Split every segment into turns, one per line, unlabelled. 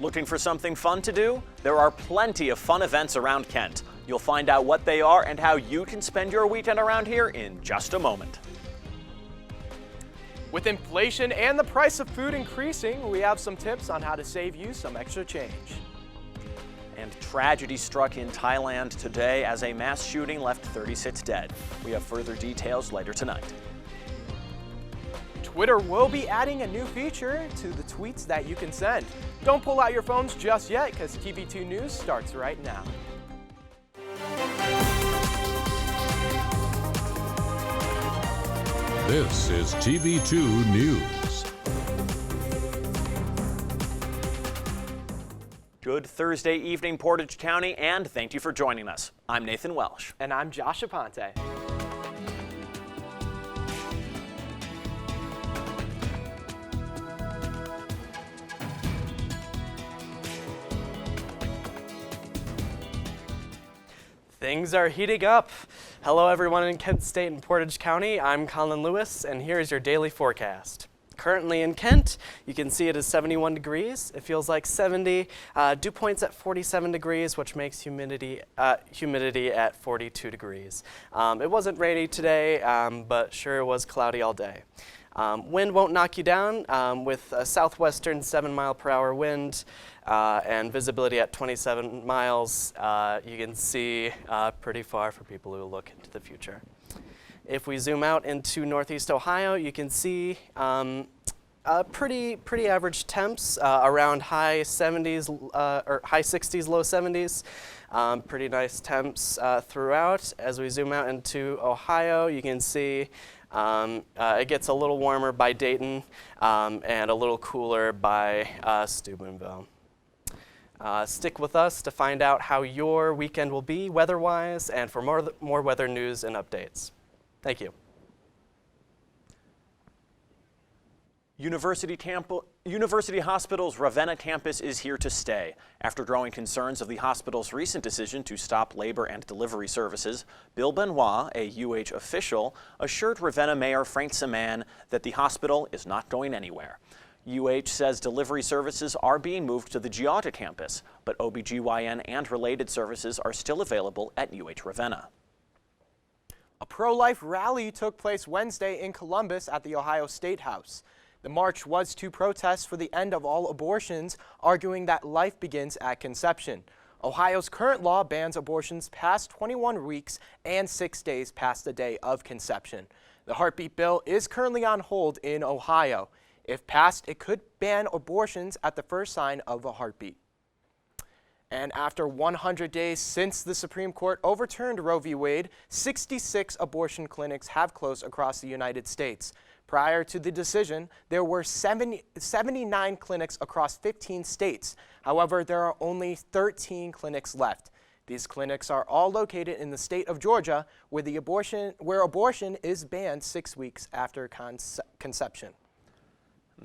Looking for something fun to do? There are plenty of fun events around Kent. You'll find out what they are and how you can spend your weekend around here in just a moment.
With inflation and the price of food increasing, we have some tips on how to save you some extra change.
And tragedy struck in Thailand today as a mass shooting left 36 dead. We have further details later tonight.
Twitter will be adding a new feature to the tweets that you can send. Don't pull out your phones just yet, because TV2 News starts right now.
This is TV2 News.
Good Thursday evening, Portage County, and thank you for joining us. I'm Nathan Welsh.
And I'm Josh Aponte. Things are heating up. Hello everyone in Kent State and Portage County. I'm Collin Lewis, and here's your daily forecast. Currently in Kent, you can see it is 71 degrees. It feels like 70. Dew point's at 47 degrees, which makes humidity at 42 degrees. It wasn't rainy today, but sure it was cloudy all day. Wind won't knock you down with a southwestern 7-mile-per-hour wind and visibility at 27 miles. You can see pretty far for people who look into the future. If we zoom out into northeast Ohio, you can see pretty average temps around high 70s or high 60s, low 70s. Pretty nice temps throughout. As we zoom out into Ohio, you can see it gets a little warmer by Dayton and a little cooler by Steubenville. Stick with us to find out how your weekend will be weather-wise and for more weather news and updates. Thank you.
University Hospital's Ravenna campus is here to stay. After growing concerns of the hospital's recent decision to stop labor and delivery services, Bill Benoit, a UH official, assured Ravenna Mayor Frank Saman that the hospital is not going anywhere. UH says delivery services are being moved to the Geauga campus, but OBGYN and related services are still available at UH Ravenna.
A pro-life rally took place Wednesday in Columbus at the Ohio State House. The march was to protest for the end of all abortions, arguing that life begins at conception. Ohio's current law bans abortions past 21 weeks and 6 days past the day of conception. The heartbeat bill is currently on hold in Ohio. If passed, it could ban abortions at the first sign of a heartbeat. And after 100 days since the Supreme Court overturned Roe v. Wade, 66 abortion clinics have closed across the United States. Prior to the decision, there were 79 clinics across 15 states. However, there are only 13 clinics left. These clinics are all located in the state of Georgia, where abortion is banned 6 weeks after conception.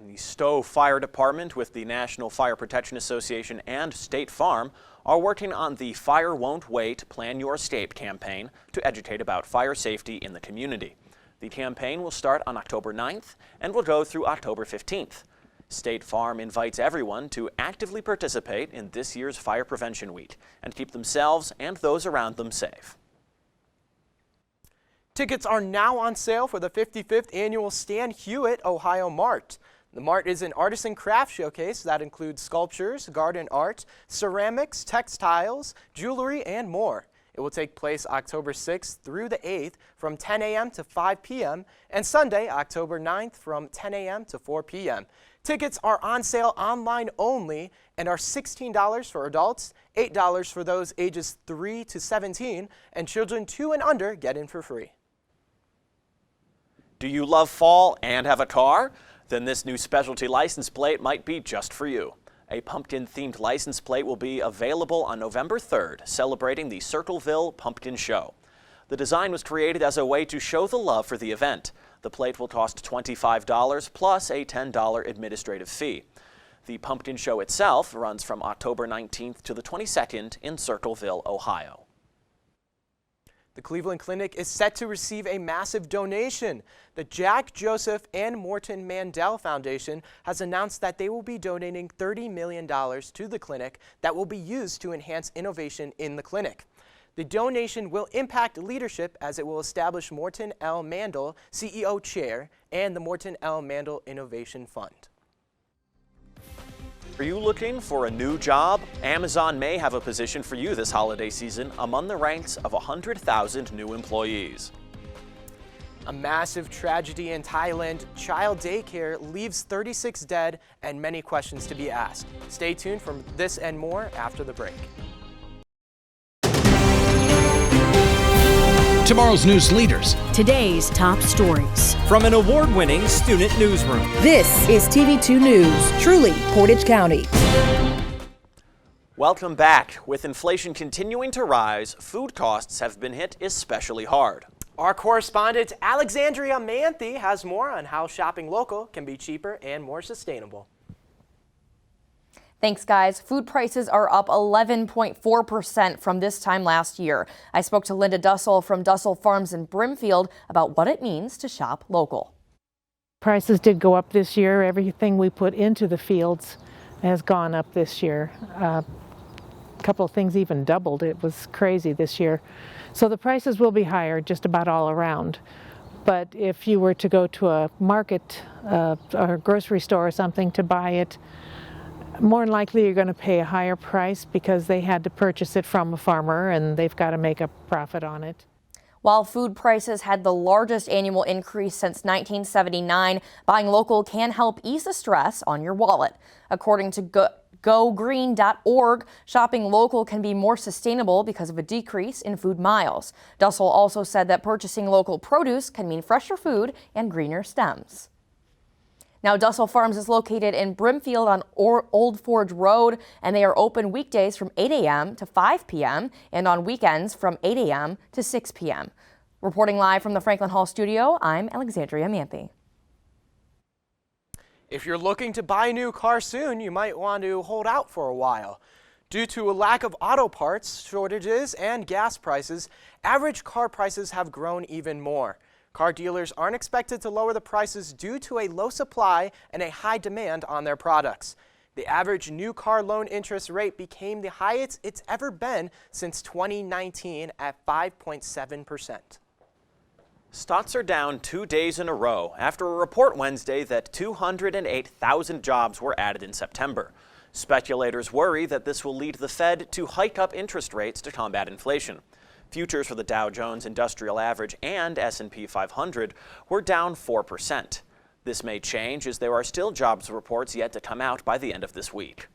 The Stowe Fire Department with the National Fire Protection Association and State Farm are working on the Fire Won't Wait, Plan Your Escape campaign to educate about fire safety in the community. The campaign will start on October 9th and will go through October 15th. State Farm invites everyone to actively participate in this year's Fire Prevention Week and keep themselves and those around them safe.
Tickets are now on sale for the 55th annual Stan Hewitt Ohio Mart. The Mart is an artisan craft showcase that includes sculptures, garden art, ceramics, textiles, jewelry, and more. It will take place October 6th through the 8th from 10 a.m. to 5 p.m. and Sunday, October 9th from 10 a.m. to 4 p.m. Tickets are on sale online only and are $16 for adults, $8 for those ages 3 to 17, and children 2 and under get in for free.
Do you love fall and have a car? Then this new specialty license plate might be just for you. A pumpkin-themed license plate will be available on November 3rd, celebrating the Circleville Pumpkin Show. The design was created as a way to show the love for the event. The plate will cost $25 plus a $10 administrative fee. The Pumpkin Show itself runs from October 19th to the 22nd in Circleville, Ohio.
The Cleveland Clinic is set to receive a massive donation. The Jack Joseph and Morton Mandel Foundation has announced that they will be donating $30 million to the clinic that will be used to enhance innovation in the clinic. The donation will impact leadership as it will establish Morton L. Mandel CEO Chair and the Morton L. Mandel Innovation Fund.
Are you looking for a new job? Amazon may have a position for you this holiday season among the ranks of 100,000 new employees.
A massive tragedy in Thailand. Child daycare leaves 36 dead and many questions to be asked. Stay tuned for this and more after the break.
Tomorrow's news leaders.
Today's top stories.
From an award-winning student newsroom.
This is TV2 News, truly Portage County.
Welcome back. With inflation continuing to rise, food costs have been hit especially hard.
Our correspondent Alexandria Manthey has more on how shopping local can be cheaper and more sustainable.
Thanks, guys. Food prices are up 11.4% from this time last year. I spoke to Linda Dussel from Dussel Farms in Brimfield about what it means to shop local.
Prices did go up this year. Everything we put into the fields has gone up this year. A couple of things even doubled. It was crazy this year. So the prices will be higher just about all around. But if you were to go to a market or a grocery store or something to buy it, more than likely you're going to pay a higher price because they had to purchase it from a farmer and they've got to make a profit on it.
While food prices had the largest annual increase since 1979, buying local can help ease the stress on your wallet. According to GoGreen.org, shopping local can be more sustainable because of a decrease in food miles. Dussel also said that purchasing local produce can mean fresher food and greener stems. Now, Dussel Farms is located in Brimfield on Old Forge Road, and they are open weekdays from 8 a.m. to 5 p.m. and on weekends from 8 a.m. to 6 p.m. Reporting live from the Franklin Hall studio, I'm Alexandria Manthey.
If you're looking to buy a new car soon, you might want to hold out for a while. Due to a lack of auto parts, shortages, and gas prices, average car prices have grown even more. Car dealers aren't expected to lower the prices due to a low supply and a high demand on their products. The average new car loan interest rate became the highest it's ever been since 2019 at 5.7%.
Stocks are down 2 days in a row after a report Wednesday that 208,000 jobs were added in September. Speculators worry that this will lead the Fed to hike up interest rates to combat inflation. Futures for the Dow Jones Industrial Average and S&P 500 were down 4%. This may change as there are still jobs reports yet to come out by the end of this week.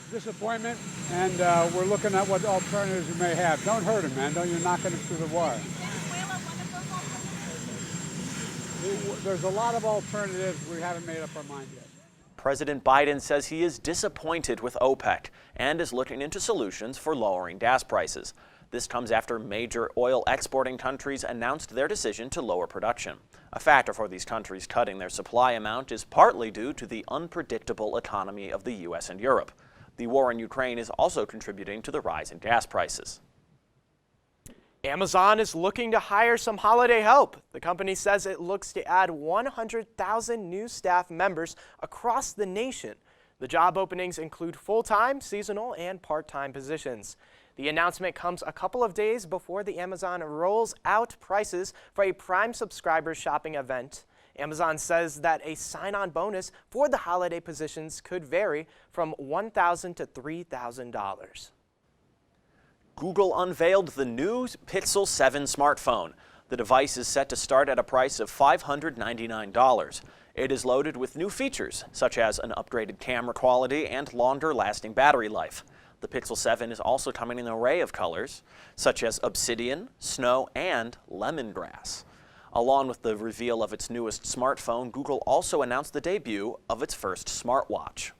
Disappointment, and we're looking at what alternatives we may have. Don't hurt him, man. Don't you knock him through the wire. There's a lot of alternatives. We haven't made up our mind yet.
President Biden says he is disappointed with OPEC and is looking into solutions for lowering gas prices. This comes after major oil exporting countries announced their decision to lower production. A factor for these countries cutting their supply amount is partly due to the unpredictable economy of the U.S. and Europe. The war in Ukraine is also contributing to the rise in gas prices.
Amazon is looking to hire some holiday help. The company says it looks to add 100,000 new staff members across the nation. The job openings include full-time, seasonal, and part-time positions. The announcement comes a couple of days before the Amazon rolls out prices for a Prime subscriber shopping event. Amazon says that a sign-on bonus for the holiday positions could vary from $1,000 to $3,000.
Google unveiled the new Pixel 7 smartphone. The device is set to start at a price of $599. It is loaded with new features, such as an upgraded camera quality and longer-lasting battery life. The Pixel 7 is also coming in an array of colors, such as obsidian, snow, and lemongrass. Along with the reveal of its newest smartphone, Google also announced the debut of its first smartwatch.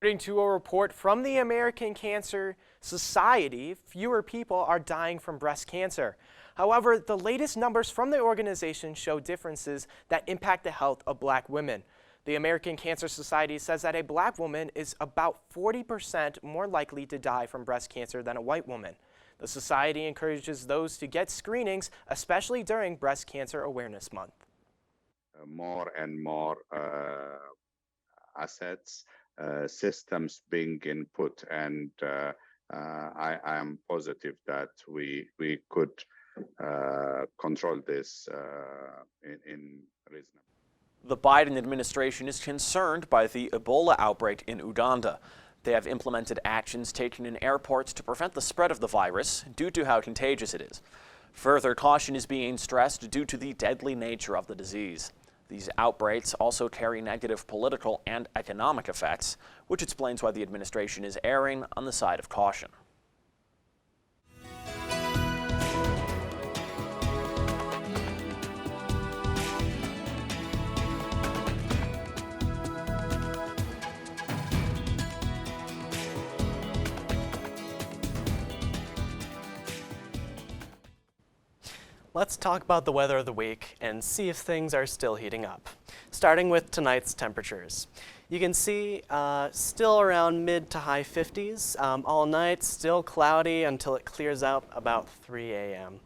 According to a report from the American Cancer Society, fewer people are dying from breast cancer. However, the latest numbers from the organization show differences that impact the health of Black women. The American Cancer Society says that a black woman is about 40% more likely to die from breast cancer than a white woman. The society encourages those to get screenings, especially during Breast Cancer Awareness Month.
More and more assets, systems being input, and I am positive that we could control this in reasonable.
The Biden administration is concerned by the Ebola outbreak in Uganda. They have implemented actions taken in airports to prevent the spread of the virus due to how contagious it is. Further caution is being stressed due to the deadly nature of the disease. These outbreaks also carry negative political and economic effects, which explains why the administration is erring on the side of caution.
Let's talk about the weather of the week and see if things are still heating up. Starting with tonight's temperatures. You can see still around mid to high 50s all night, still cloudy until it clears out about 3 a.m.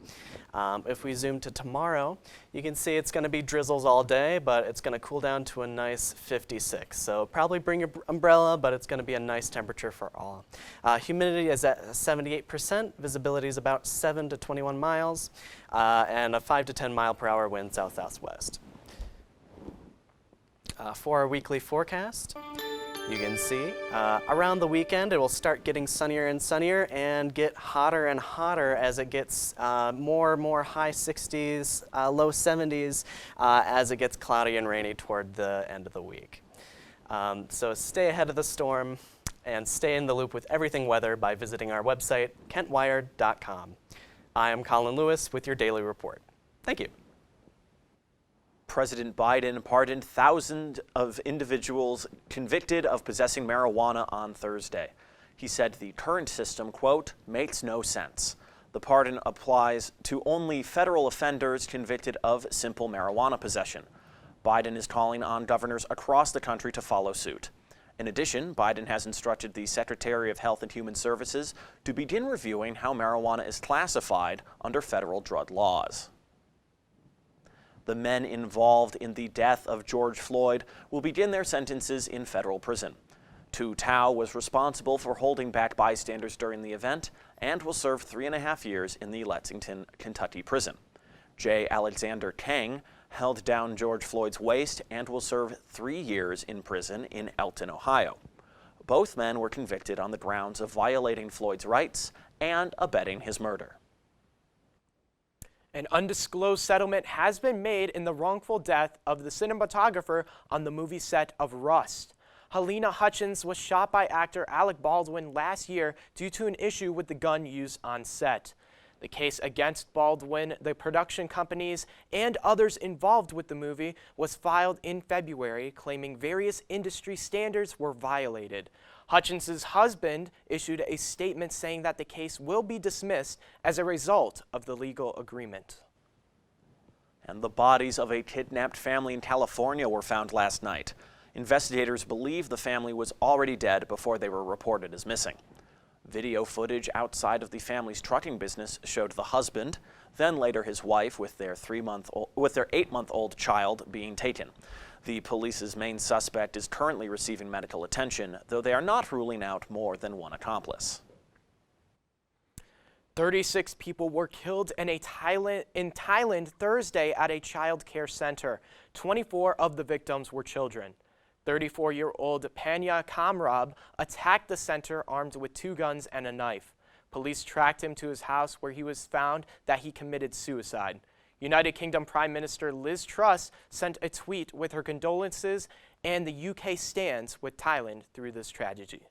If we zoom to tomorrow, you can see it's going to be drizzles all day, but it's going to cool down to a nice 56. So probably bring your umbrella, but it's going to be a nice temperature for all. Humidity is at 78%, visibility is about 7 to 21 miles, and a 5 to 10 mile per hour wind south-southwest. For our weekly forecast, you can see around the weekend it will start getting sunnier and sunnier and get hotter and hotter as it gets more and more high 60s, low 70s as it gets cloudy and rainy toward the end of the week. So stay ahead of the storm and stay in the loop with everything weather by visiting our website, kentwired.com. I am Collin Lewis with your daily report. Thank you.
President Biden pardoned thousands of individuals convicted of possessing marijuana on Thursday. He said the current system, quote, makes no sense. The pardon applies to only federal offenders convicted of simple marijuana possession. Biden is calling on governors across the country to follow suit. In addition, Biden has instructed the Secretary of Health and Human Services to begin reviewing how marijuana is classified under federal drug laws. The men involved in the death of George Floyd will begin their sentences in federal prison. Tu Tao was responsible for holding back bystanders during the event and will serve 3.5 years in the Lexington, Kentucky prison. J. Alexander Kang held down George Floyd's waist and will serve 3 years in prison in Elton, Ohio. Both men were convicted on the grounds of violating Floyd's rights and abetting his murder.
An undisclosed settlement has been made in the wrongful death of the cinematographer on the movie set of Rust. Helena Hutchins was shot by actor Alec Baldwin last year due to an issue with the gun used on set. The case against Baldwin, the production companies, and others involved with the movie was filed in February, claiming various industry standards were violated. Hutchins's husband issued a statement saying that the case will be dismissed as a result of the legal agreement.
And the bodies of a kidnapped family in California were found last night. Investigators believe the family was already dead before they were reported as missing. Video footage outside of the family's trucking business showed the husband, then later his wife with their 8-month-old child being taken. The police's main suspect is currently receiving medical attention, though they are not ruling out more than one accomplice.
36 people were killed in Thailand Thursday at a child care center. 24 of the victims were children. 34-year-old Panya Kamrab attacked the center armed with 2 guns and a knife. Police tracked him to his house where he was found that he committed suicide. United Kingdom Prime Minister Liz Truss sent a tweet with her condolences, and the UK stands with Thailand through this tragedy.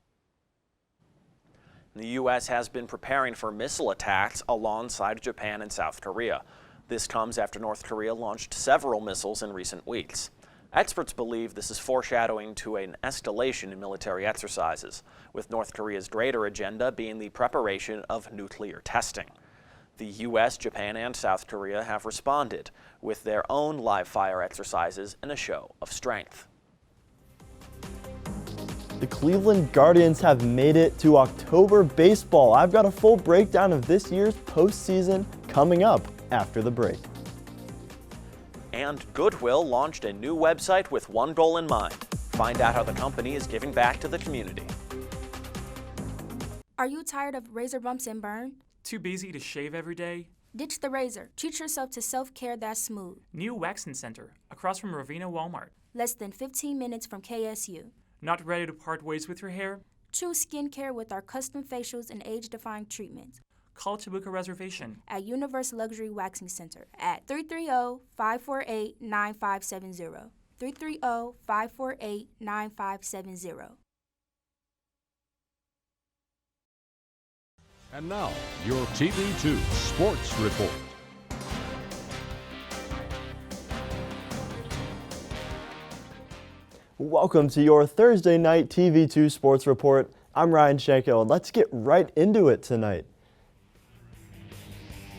The U.S. has been preparing for missile attacks alongside Japan and South Korea. This comes after North Korea launched several missiles in recent weeks. Experts believe this is foreshadowing to an escalation in military exercises, with North Korea's greater agenda being the preparation of nuclear testing. The U.S., Japan, and South Korea have responded with their own live-fire exercises in a show of strength.
The Cleveland Guardians have made it to October baseball. I've got a full breakdown of this year's postseason coming up after the break.
And Goodwill launched a new website with one goal in mind. Find out how the company is giving back to the community.
Are you tired of razor bumps and burn?
Too busy to shave every day?
Ditch the razor. Treat yourself to self-care that's smooth.
New Waxing Center, across from Ravina Walmart.
Less than 15 minutes from KSU.
Not ready to part ways with your hair?
Choose skincare with our custom facials and age-defying treatments.
Call to book a reservation
at Universe Luxury Waxing Center at 330-548-9570. 330-548-9570.
And now, your TV2 Sports Report.
Welcome to your Thursday night TV2 Sports Report. I'm Ryan Shanko, and let's get right into it tonight.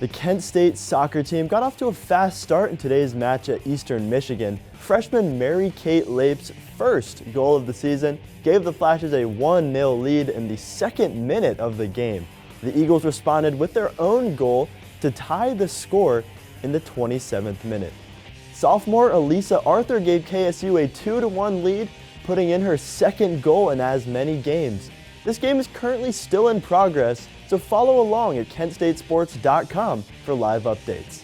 The Kent State soccer team got off to a fast start in today's match at Eastern Michigan. Freshman Mary-Kate Lape's first goal of the season gave the Flashes a 1-0 lead in the second minute of the game. The Eagles responded with their own goal to tie the score in the 27th minute. Sophomore Elisa Arthur gave KSU a 2-1 lead, putting in her second goal in as many games. This game is currently still in progress, so follow along at KentStateSports.com for live updates.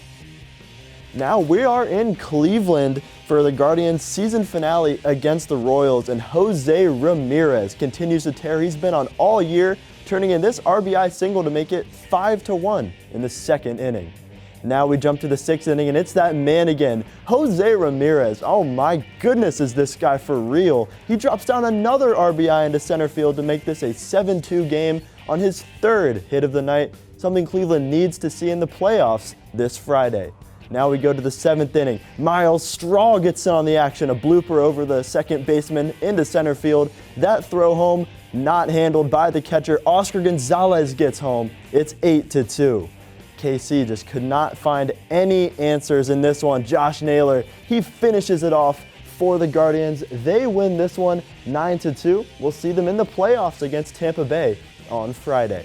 Now we are in Cleveland for the Guardians' season finale against the Royals, and Jose Ramirez continues to tear. He's been on all year, turning in this RBI single to make it 5-1 in the second inning. Now we jump to the sixth inning, and it's that man again, Jose Ramirez. Oh my goodness, is this guy for real? He drops down another RBI into center field to make this a 7-2 game on his third hit of the night, something Cleveland needs to see in the playoffs this Friday. Now we go to the seventh inning. Miles Straw gets in on the action, a blooper over the second baseman into center field. That throw home not handled by the catcher. Oscar Gonzalez gets home. It's 8-2. KC just could not find any answers in this one. Josh Naylor, he finishes it off for the Guardians. They win this one 9-2. We'll see them in the playoffs against Tampa Bay on Friday.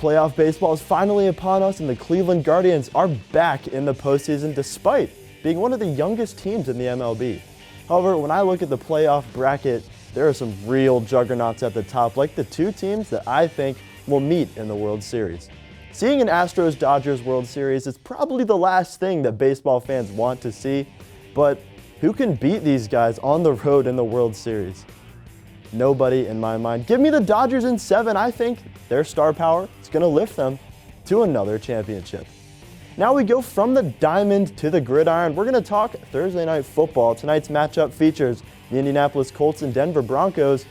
Playoff baseball is finally upon us, and the Cleveland Guardians are back in the postseason despite being one of the youngest teams in the MLB. However, when I look at the playoff bracket, there are some real juggernauts at the top, like the two teams that I think will meet in the World Series. Seeing an Astros-Dodgers World Series is probably the last thing that baseball fans want to see, but who can beat these guys on the road in the World Series? Nobody in my mind. Give me the Dodgers in 7. I think their star power is going to lift them to another championship. Now we go from the diamond to the gridiron. We're going to talk Thursday night football. Tonight's matchup features the Indianapolis Colts and Denver Broncos.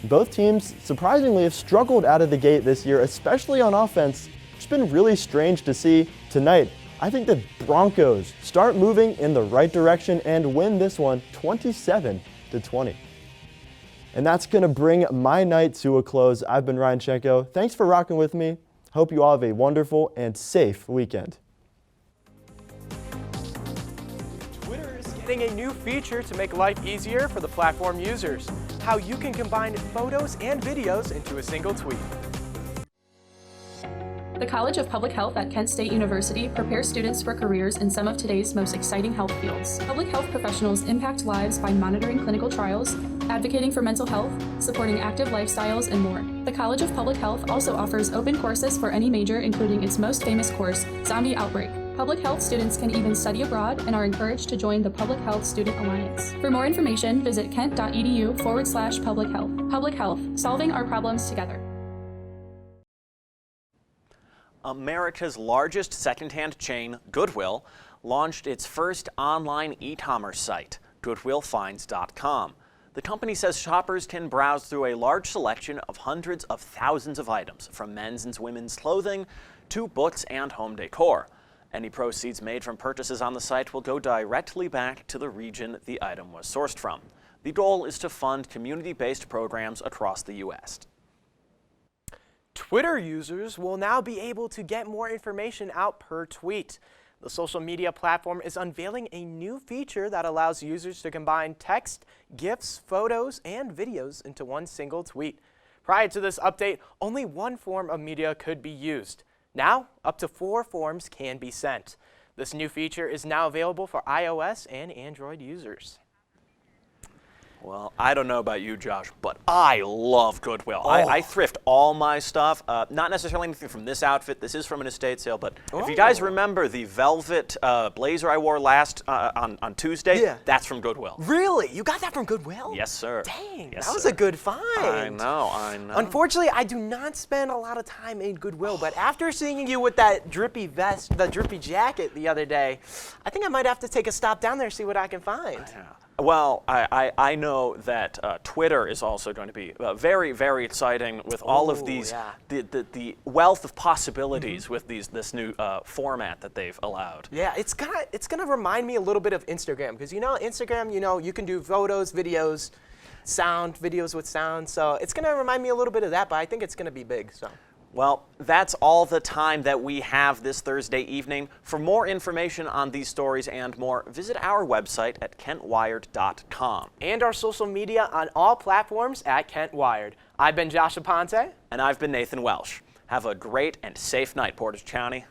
Both teams surprisingly have struggled out of the gate this year, especially on offense. It's been really strange to see tonight. I think the Broncos start moving in the right direction and win this one 27-20. And that's going to bring my night to a close. I've been Ryan Shanko. Thanks for rocking with me. Hope you all have a wonderful and safe weekend.
Twitter is getting a new feature to make life easier for the platform users. How you can combine photos and videos into a single tweet.
The College of Public Health at Kent State University prepares students for careers in some of today's most exciting health fields. Public health professionals impact lives by monitoring clinical trials, advocating for mental health, supporting active lifestyles, and more. The College of Public Health also offers open courses for any major, including its most famous course, Zombie Outbreak. Public health students can even study abroad and are encouraged to join the Public Health Student Alliance. For more information, visit kent.edu/public health. Public health, solving our problems together.
America's largest secondhand chain, Goodwill, launched its first online e-commerce site, goodwillfinds.com. The company says shoppers can browse through a large selection of hundreds of thousands of items, from men's and women's clothing to books and home decor. Any proceeds made from purchases on the site will go directly back to the region the item was sourced from. The goal is to fund community-based programs across the U.S.
Twitter users will now be able to get more information out per tweet. The social media platform is unveiling a new feature that allows users to combine text, GIFs, photos, and videos into one single tweet. Prior to this update, only one form of media could be used. Now, up to 4 forms can be sent. This new feature is now available for iOS and Android users.
Well, I don't know about you, Josh, but I love Goodwill. I thrift all my stuff. Not necessarily anything from this outfit. This is from an estate sale, but if you guys remember the velvet blazer I wore last on Tuesday, that's from Goodwill.
Really? You got that from Goodwill?
Yes, sir.
Dang,
yes,
that was
sir.
a good find.
I know.
Unfortunately, I do not spend a lot of time in Goodwill, but after seeing you with that drippy vest, the drippy jacket the other day, I think I might have to take a stop down there and see what I can find.
Yeah. Well, I know that Twitter is also going to be very, very exciting with all of these, the wealth of possibilities with this new format that they've allowed.
Yeah, it's gonna remind me a little bit of Instagram, because Instagram, you can do photos, videos, videos with sound, so it's gonna remind me a little bit of that, but I think it's gonna be big, so.
Well, that's all the time that we have this Thursday evening. For more information on these stories and more, visit our website at kentwired.com.
And our social media on all platforms at Kent Wired. I've been Josh Aponte.
And I've been Nathan Welsh. Have a great and safe night, Portage County.